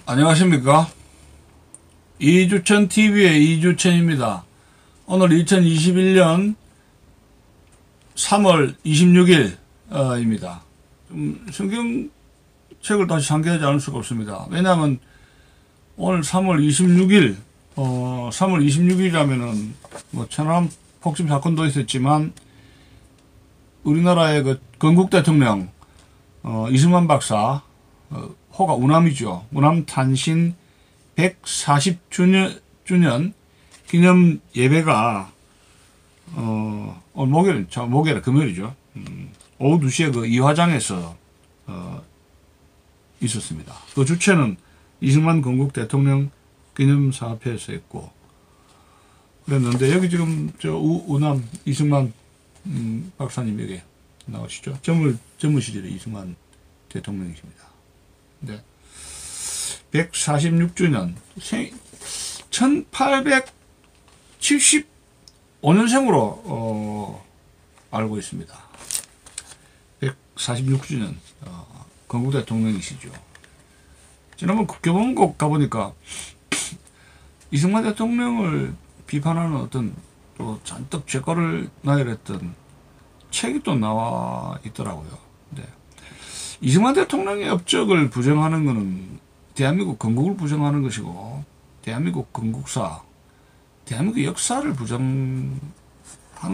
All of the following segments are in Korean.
안녕하십니까. 이주천 TV의 이주천입니다. 오늘 2021년 3월 26일입니다. 성경책을 다시 상기하지 않을 수가 없습니다. 왜냐하면 오늘 3월 26일, 3월 26일이라면은 뭐 천안 폭침 사건도 있었지만 우리나라의 그 건국 대통령 이승만 박사 호가 우남이죠. 우남 탄신 140주년 기념 예배가 오늘 목요일 금요일이죠. 오후 2시에 그 이화장에서 있었습니다. 그 주체는 이승만 건국 대통령 기념사업회에서 했고 그랬는데 여기 지금 저 우남 이승만 박사님 여기 나오시죠. 젊은 시절에 이승만 대통령이십니다. 네. 146주년 1875년생으로 알고 있습니다. 146주년 건국 대통령이시죠. 지난번 국교본국 가보니까 이승만 대통령을 비판하는 어떤 또 잔뜩 죄가를 나열했던 책이 또 나와 있더라고요. 네. 이승만 대통령의 업적을 부정하는 것은 대한민국 건국을 부정하는 것이고 대한민국 건국사, 대한민국 역사를 부정하는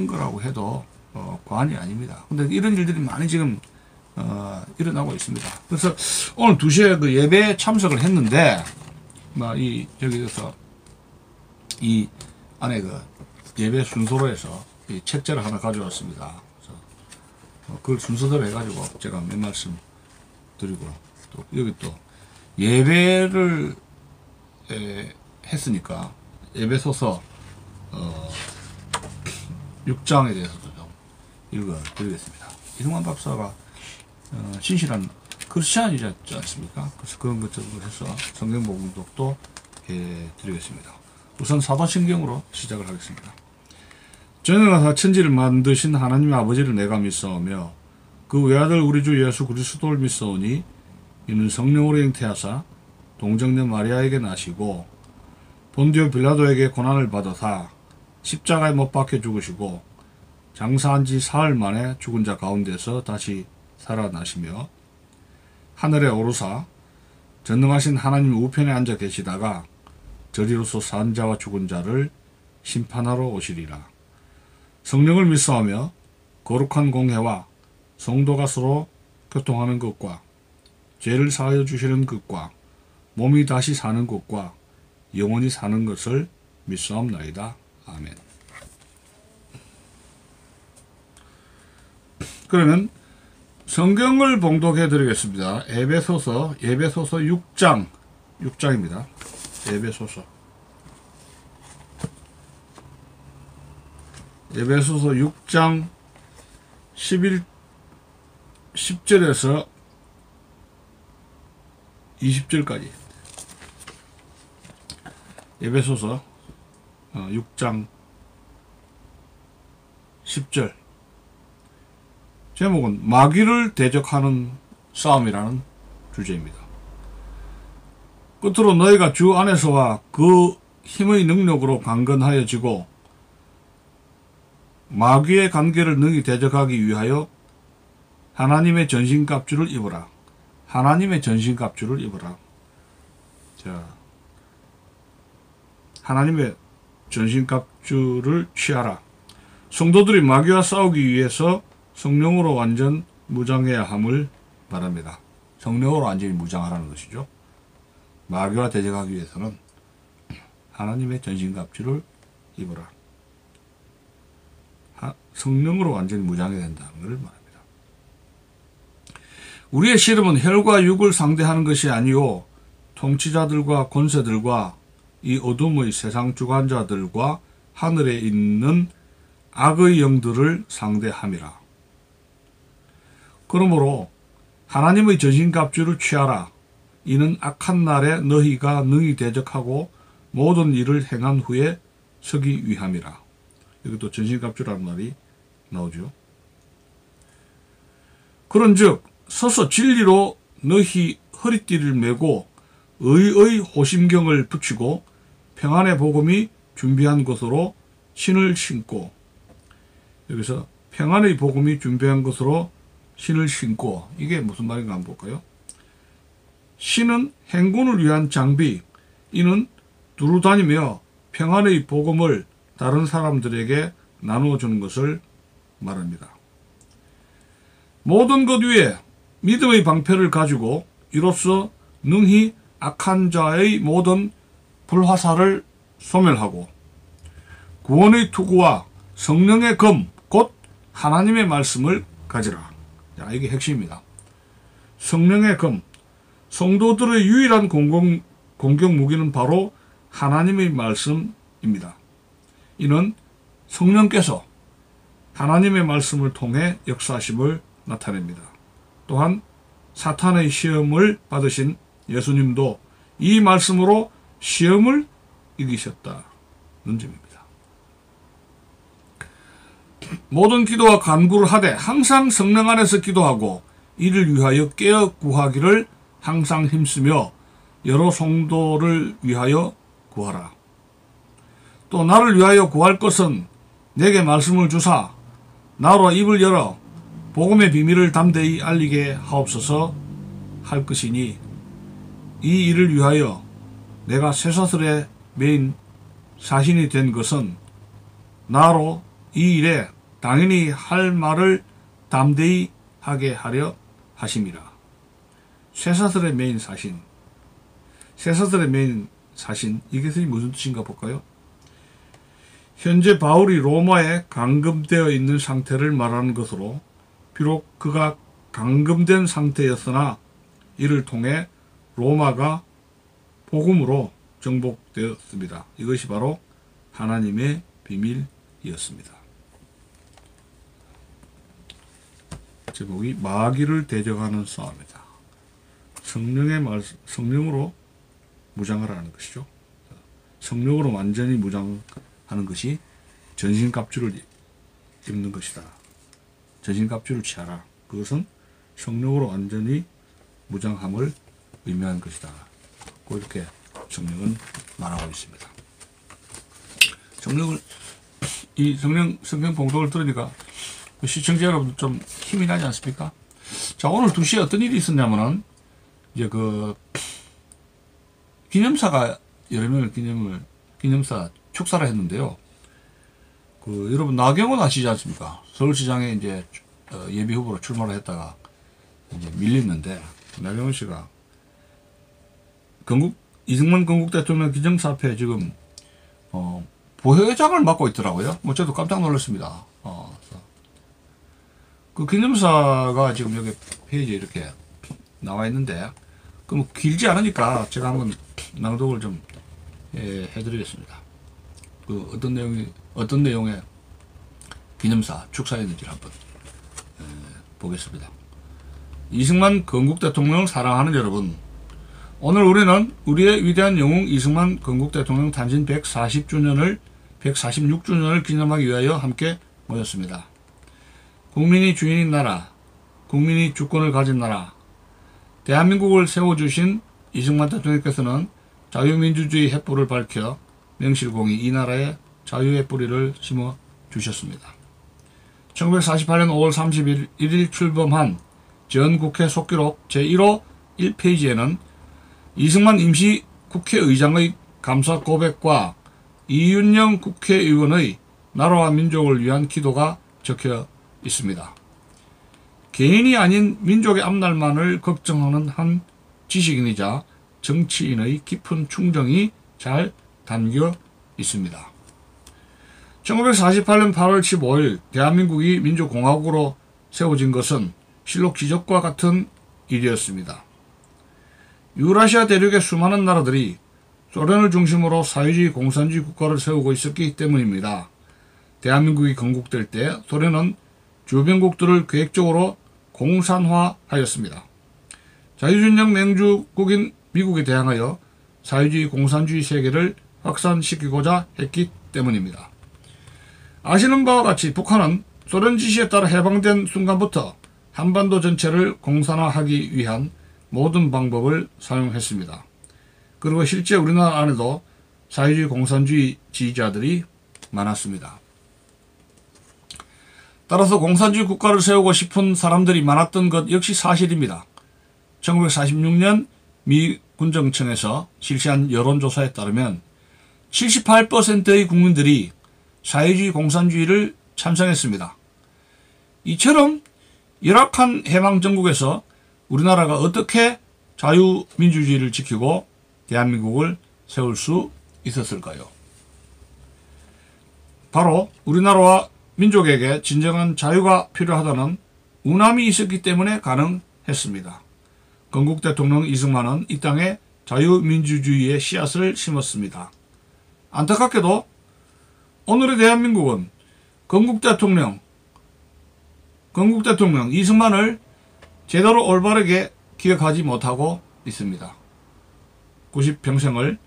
거라고 해도 과언이 아닙니다. 근데 이런 일들이 많이 지금 일어나고 있습니다. 그래서 오늘 2시에 그 예배에 참석을 했는데 여기서 이 안에 그 예배 순서로 해서 이 책자를 하나 가져왔습니다. 그래서 그걸 순서대로 해가지고 제가 몇 말씀 드리고 또 여기 또 예배를 했으니까 예배소서 6장에 대해서도 좀 읽어드리겠습니다. 이승만 박사가 신실한 크리스찬이지 않습니까? 그래서 그런 것들을 해서 성경 복음독도 해드리겠습니다. 우선 사도신경으로 시작을 하겠습니다. 전능하사 천지를 만드신 하나님 아버지를 내가 믿사오며 그 외아들 우리 주 예수 그리스도를 믿사오니 이는 성령으로 잉태하사 동정녀 마리아에게 나시고 본디오 빌라도에게 고난을 받으사 십자가에 못 박혀 죽으시고 장사한 지 사흘 만에 죽은 자 가운데서 다시 살아나시며 하늘에 오르사 전능하신 하나님 우편에 앉아 계시다가 저리로서 산 자와 죽은 자를 심판하러 오시리라. 성령을 믿사오며 거룩한 공회와 성도가 서로 교통하는 것과 죄를 사하여 주시는 것과 몸이 다시 사는 것과 영원히 사는 것을 믿사옵나이다. 아멘. 그러면 성경을 봉독해 드리겠습니다. 에베소서 6장입니다. 에베소서 6장 10절에서 20절까지 에베소서 6장 10절 제목은 마귀를 대적하는 싸움이라는 주제입니다. 끝으로 너희가 주 안에서와 그 힘의 능력으로 강건하여지고 마귀의 관계를 능히 대적하기 위하여 하나님의 전신갑주를 입어라. 하나님의 전신갑주를 입어라. 자, 하나님의 전신갑주를 취하라. 성도들이 마귀와 싸우기 위해서 성령으로 완전 무장해야 함을 바랍니다. 성령으로 완전히 무장하라는 것이죠. 마귀와 대적하기 위해서는 하나님의 전신갑주를 입어라. 성령으로 완전히 무장해야 된다는 것을 말합니다. 우리의 씨름은 혈과 육을 상대하는 것이 아니요 통치자들과 권세들과 이 어둠의 세상 주관자들과 하늘에 있는 악의 영들을 상대함이라. 그러므로 하나님의 전신갑주를 취하라. 이는 악한 날에 너희가 능히 대적하고 모든 일을 행한 후에 서기 위함이라. 여기도 전신갑주라는 말이 나오죠. 그런즉 서서 진리로 너희 허리띠를 메고 의의 호심경을 붙이고 평안의 복음이 준비한 것으로 신을 신고, 여기서 평안의 복음이 준비한 것으로 신을 신고, 이게 무슨 말인가 한번 볼까요? 신은 행군을 위한 장비, 이는 두루다니며 평안의 복음을 다른 사람들에게 나누어주는 것을 말합니다. 모든 것 위에 믿음의 방패를 가지고 이로써 능히 악한 자의 모든 불화살을 소멸하고 구원의 투구와 성령의 검, 곧 하나님의 말씀을 가지라. 자, 이게 핵심입니다. 성령의 검, 성도들의 유일한 공격 무기는 바로 하나님의 말씀입니다. 이는 성령께서 하나님의 말씀을 통해 역사하심을 나타냅니다. 또한 사탄의 시험을 받으신 예수님도 이 말씀으로 시험을 이기셨다는 점입니다. 모든 기도와 간구를 하되 항상 성령 안에서 기도하고 이를 위하여 깨어 구하기를 항상 힘쓰며 여러 성도를 위하여 구하라. 또 나를 위하여 구할 것은 내게 말씀을 주사 나로 입을 열어 복음의 비밀을 담대히 알리게 하옵소서 할 것이니, 이 일을 위하여 내가 쇠사슬에 매인 사신이 된 것은 나로 이 일에 당연히 할 말을 담대히 하게 하려 하심이라. 쇠사슬에 매인 사신, 쇠사슬에 매인 사신, 이것이 무슨 뜻인가 볼까요? 현재 바울이 로마에 감금되어 있는 상태를 말하는 것으로, 비록 그가 감금된 상태였으나 이를 통해 로마가 복음으로 정복되었습니다. 이것이 바로 하나님의 비밀이었습니다. 제목이 마귀를 대적하는 싸움이다. 성령으로 무장을 하는 것이죠. 성령으로 완전히 무장하는 것이 전신갑주를 입는 것이다. 전신갑주를 취하라. 그것은 성령으로 완전히 무장함을 의미하는 것이다. 이렇게 성령은 말하고 있습니다. 이 성경 봉독을 들으니까 시청자 여러분들 좀 힘이 나지 않습니까? 자, 오늘 2시에 어떤 일이 있었냐면은, 이제 기념사가 여러 명의 기념사 축사를 했는데요. 여러분 나경원 아시지 않습니까? 서울시장에 이제 예비 후보로 출마를 했다가 이제 밀렸는데, 나경원 씨가 이승만 건국 대통령 기념사 앞에 지금 부회장을 맡고 있더라고요. 저도 깜짝 놀랐습니다. 그 기념사가 지금 여기 페이지에 이렇게 나와 있는데, 길지 않으니까 제가 한번 낭독을 좀 해드리겠습니다. 어떤 내용의 기념사 축사였는지를 한번 보겠습니다. 이승만 건국 대통령을 사랑하는 여러분, 오늘 우리는 우리의 위대한 영웅 이승만 건국 대통령 탄신 146주년을 기념하기 위하여 함께 모였습니다. 국민이 주인인 나라, 국민이 주권을 가진 나라, 대한민국을 세워주신 이승만 대통령께서는 자유민주주의 횃불을 밝혀 명실공히 이 나라에 자유의 뿌리를 심어 주셨습니다. 1948년 5월 31일 출범한 전 국회 속기록 제1호 1페이지에는 이승만 임시 국회의장의 감사 고백과 이윤영 국회의원의 나라와 민족을 위한 기도가 적혀 있습니다. 개인이 아닌 민족의 앞날만을 걱정하는 한 지식인이자 정치인의 깊은 충정이 잘 담겨 있습니다. 1948년 8월 15일 대한민국이 민주공화국으로 세워진 것은 실록 기적과 같은 일이었습니다. 유라시아 대륙의 수많은 나라들이 소련을 중심으로 사회주의 공산주의 국가를 세우고 있었기 때문입니다. 대한민국이 건국될 때 소련은 주변국들을 계획적으로 공산화하였습니다. 자유진영 맹주국인 미국에 대항하여 사회주의 공산주의 세계를 확산시키고자 했기 때문입니다. 아시는 바와 같이 북한은 소련 지시에 따라 해방된 순간부터 한반도 전체를 공산화하기 위한 모든 방법을 사용했습니다. 그리고 실제 우리나라 안에도 사회주의 공산주의 지지자들이 많았습니다. 따라서 공산주의 국가를 세우고 싶은 사람들이 많았던 것 역시 사실입니다. 1946년 미 군정청에서 실시한 여론조사에 따르면 78%의 국민들이 사회주의 공산주의를 찬성했습니다. 이처럼 열악한 해방정국에서 우리나라가 어떻게 자유민주주의를 지키고 대한민국을 세울 수 있었을까요? 바로 우리나라와 민족에게 진정한 자유가 필요하다는 우남이 있었기 때문에 가능했습니다. 건국 대통령 이승만은 이 땅에 자유민주주의의 씨앗을 심었습니다. 안타깝게도 오늘의 대한민국은 건국 대통령 이승만을 제대로 올바르게 기억하지 못하고 있습니다. 90평생을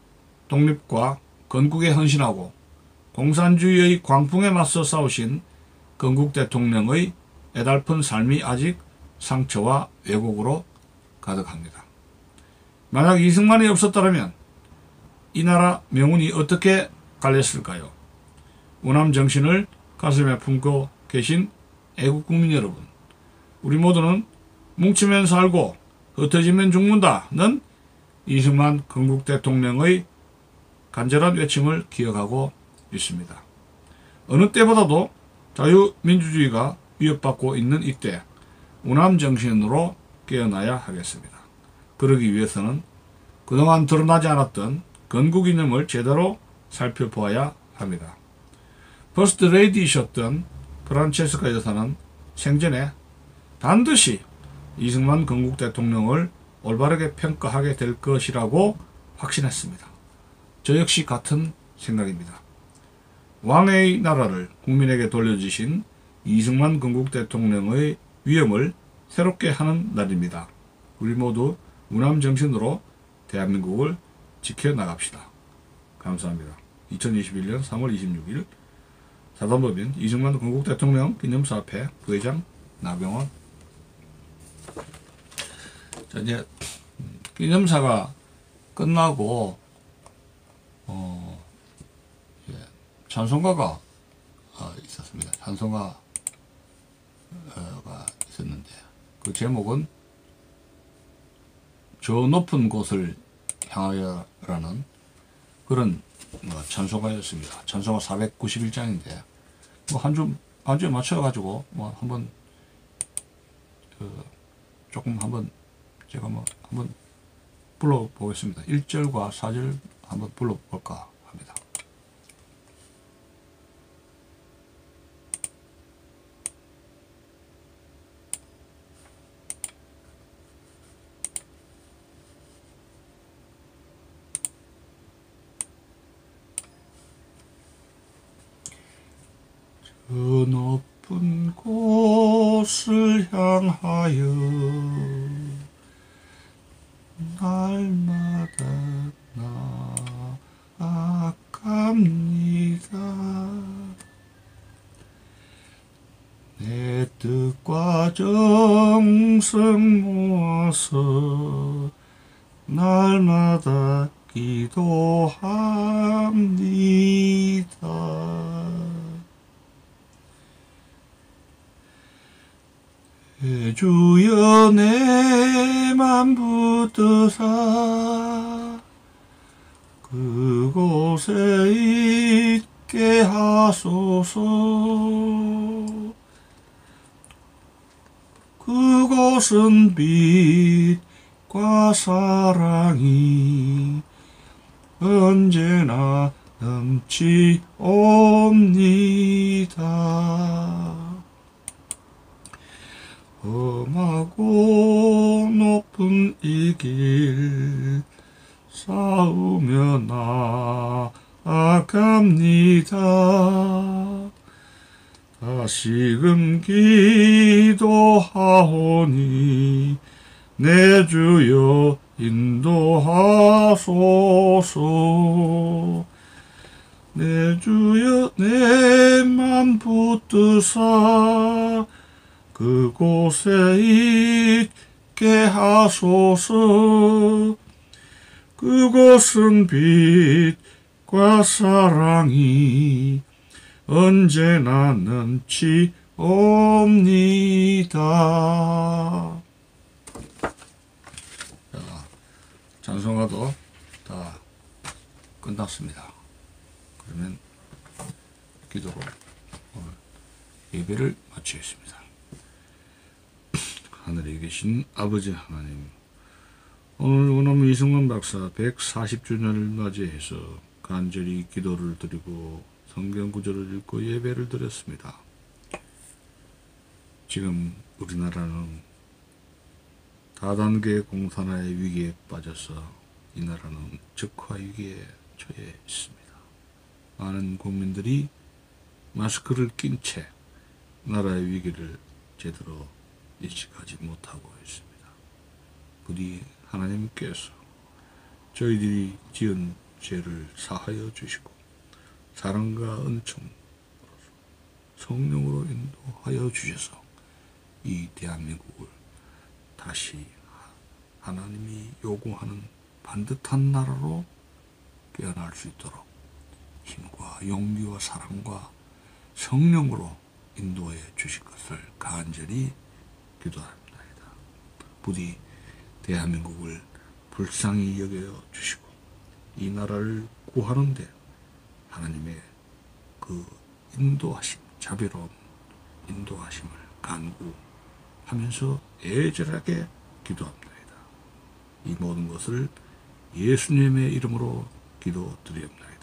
독립과 건국에 헌신하고 공산주의의 광풍에 맞서 싸우신 건국 대통령의 애달픈 삶이 아직 상처와 왜곡으로 가득합니다. 만약 이승만이 없었다면 이 나라 명운이 어떻게 갈렸을까요? 우남 정신을 가슴에 품고 계신 애국국민 여러분, 우리 모두는 뭉치면 살고 흩어지면 죽는다는 이승만 건국 대통령의 간절한 외침을 기억하고 있습니다. 어느 때보다도 자유민주주의가 위협받고 있는 이때 우남 정신으로 깨어나야 하겠습니다. 그러기 위해서는 그동안 드러나지 않았던 건국 이념을 제대로 살펴보아야 합니다. 퍼스트 레이디이셨던 프란체스카 여사는 생전에 반드시 이승만 건국 대통령을 올바르게 평가하게 될 것이라고 확신했습니다. 저 역시 같은 생각입니다. 왕의 나라를 국민에게 돌려주신 이승만 건국 대통령의 위엄을 새롭게 하는 날입니다. 우리 모두 우남 정신으로 대한민국을 지켜나갑시다. 감사합니다. 2021년 3월 26일 사단법인 이승만 건국 대통령 기념사업회 부회장 나병원. 자, 이제 기념사가 끝나고 찬송가가 있었습니다. 찬송가가 있었는데 그 제목은 저 높은 곳을 향하여라는 그런 찬송가였습니다. 찬송가 491장인데 뭐 한 주에 맞춰가지고 뭐 한번 조금 한번 제가 뭐 한번 불러보겠습니다. 1절과 4절 한번 불러볼까 합니다. 저 높은 곳을 향하여 날마다 나아갑니다. 내 뜻과 정성 모아서 날마다 기도합니다. 주여 내 맘 붙드사 그곳에 있게 하소서. 그곳은 빛과 사랑이 언제나 넘치옵니다. 험하고 높은 이 길 싸우며 나아갑니다. 다시금 기도하오니 내 주여 인도하소서. 내 주여 내 맘 붙드사 그곳에 있게 하소서. 그곳은 빛과 사랑이 언제나 넘치옵니다. 자, 찬송가도 다 끝났습니다. 그러면 기도로 오늘 예배를 마치겠습니다. 하늘에 계신 아버지 하나님, 오늘 원어민 이승만 박사 140주년을 맞이해서 간절히 기도를 드리고 성경 구절을 읽고 예배를 드렸습니다. 지금 우리나라는 다단계 공산화의 위기에 빠져서 이 나라는 적화 위기에 처해 있습니다. 많은 국민들이 마스크를 낀 채 나라의 위기를 제대로 인식하지 못하고 있습니다. 부디 하나님께서 저희들이 지은 죄를 사하여 주시고 사랑과 은총으로 성령으로 인도하여 주셔서 이 대한민국을 다시 하나님이 요구하는 반듯한 나라로 깨어날 수 있도록 힘과 용기와 사랑과 성령으로 인도해 주실 것을 간절히 기도합니다. 부디 대한민국을 불쌍히 여겨 주시고 이 나라를 구하는데 하나님의 그 인도하심, 자비로운 인도하심을 간구하면서 애절하게 기도합니다. 이 모든 것을 예수님의 이름으로 기도드립니다.